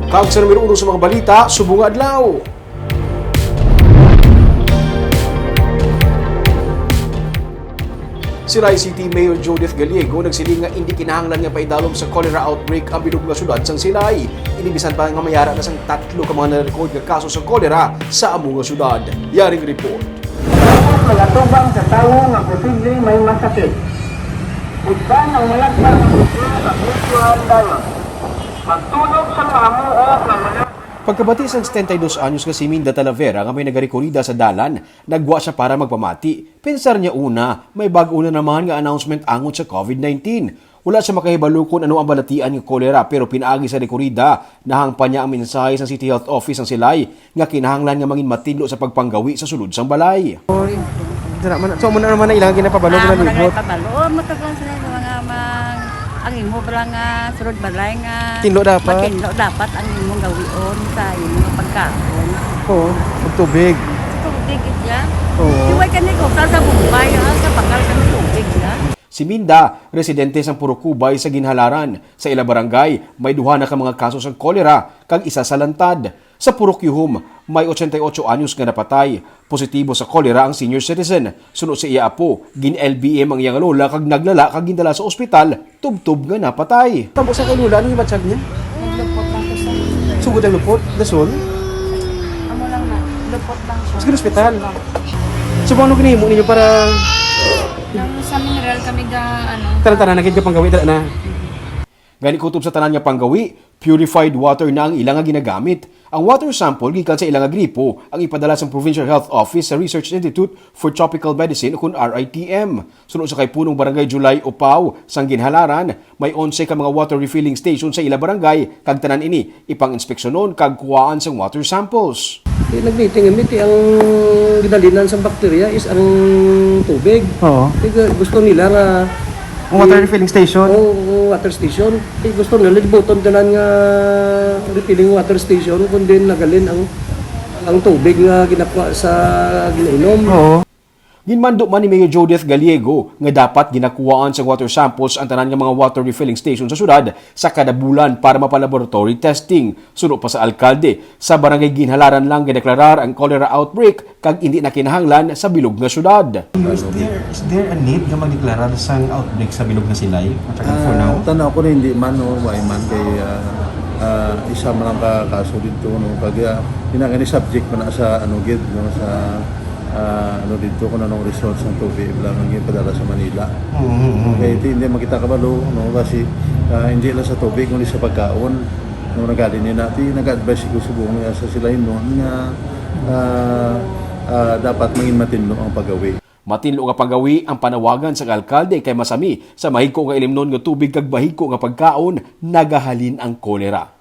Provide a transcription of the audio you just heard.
Kag sa numero 1 sa mga balita, subong adlaw. Silay City Mayor Judith Gallego nagsiling nga hindi kinahanglan nga paidalom sa cholera outbreak ang bilog nga syudad sang Silay. Inibisan pa nga mayara na sang 3 ka mga na-record nga kaso sa cholera sa among nga syudad. Yaring report. Magatubang sa tao nga posible may masakit. Usan ang malagpag ng usan sa mutual dayon. Magtulog sa mga muo nga mga Pagkabati sang 72 anyos nga si Minda Talavera nga may nagarekorida sa dalan, nagwa siya para magpamati. Pensar niya una, may bago na naman nga announcement angon sa COVID-19. Wala siya makahibalo kung ano ang balatian ng kolera pero pinaagi sa rekorida, nahang pa niya ang mensahe sa City Health Office ng Silay nga kinahanglan nga mangin matinlo sa pagpanggawi sa sulod sang balay. So muna naman na ilang ginapabalo na libot. Matagal sila yung mga ang imo pala nga surod balay nga Tinlo dapat. matinlo dapat ang imong gawion sa imong pagkaon. Oo, tubig. Tubig ya. Oo. Iway kani ko sa bumbay sa bakal kan tubig ya. Si Minda, residente sang Purukubay sa Ginhalaran. Sa ila barangay, may duha na ka mga kaso sang kolera kag isa sa lantad. Sa Purukyuhom, may 88 anyos nga napatay. Positibo sa kolera ang senior citizen. Sunod sa iya apo, gin-LBM ang iyang lola kag naglala kag gindala sa ospital, tubtob nga napatay. Tabo sa kay lola, ano yung batsag niya? Lupot lang ko sa. Sugod ang lupot, dason. Amo lang na. Lupot lang siya. Sa ospital. So, paano ginihimo ninyo para Nang sa mineral kami ga ano. tanan-tanan na panggawi na? Gani kutob sa tanan nga panggawi, purified water na ang ilang nga ginagamit. Ang water sample gikan sa ilang nga gripo ang ipadala sa Provincial Health Office sa Research Institute for Tropical Medicine o kun RITM. Sunod sa kay punong barangay Julay Upaw sang Ginhalaran, may 11 ka mga water refilling station sa ila barangay kag tanan ini ipang-inspeksyonon kag kuwaan sang water samples. Nag-meeting ang ginalinan sa bakterya is ang tubig. Oo. Gusto nila nga Ang water refilling station? water station. Gusto nila libuton tanan nga refilling water station kundi nagalin ang tubig nga ginakuha sa ginainom. Oo. Ginmando man ni Mayor Judith Gallego nga dapat ginakuwaan sa water samples ang tanan nga mga water refilling station sa syudad sa kada bulan para mapalaboratory testing. Sunod pa sa alkalde, sa barangay Ginhalaran lang gideklarar ang cholera outbreak kag hindi na kinahanglan sa bilog nga syudad. Is there a need nga magdeklarar sang outbreak sa bilog na Silay? For now? Tanaw ko na hindi man o why man kay isa man ang kaso dito no kag pinagani subject man na sa ano gid no sa dito kung anong resource ng tubig lang ang ipadala sa Manila. Kaya hindi makita kabalo no kasi hindi lang sa tubig kundi sa pagkaon no nagali ni natin nag-advise ko subong sa sila noon nga dapat maging matinlo ang paggawi. Matinlo nga paggawi ang panawagan sa alkalde kay masami sa mahigko nga ilimnon nga tubig kag bahigko nga pagkaon nagahalin ang kolera.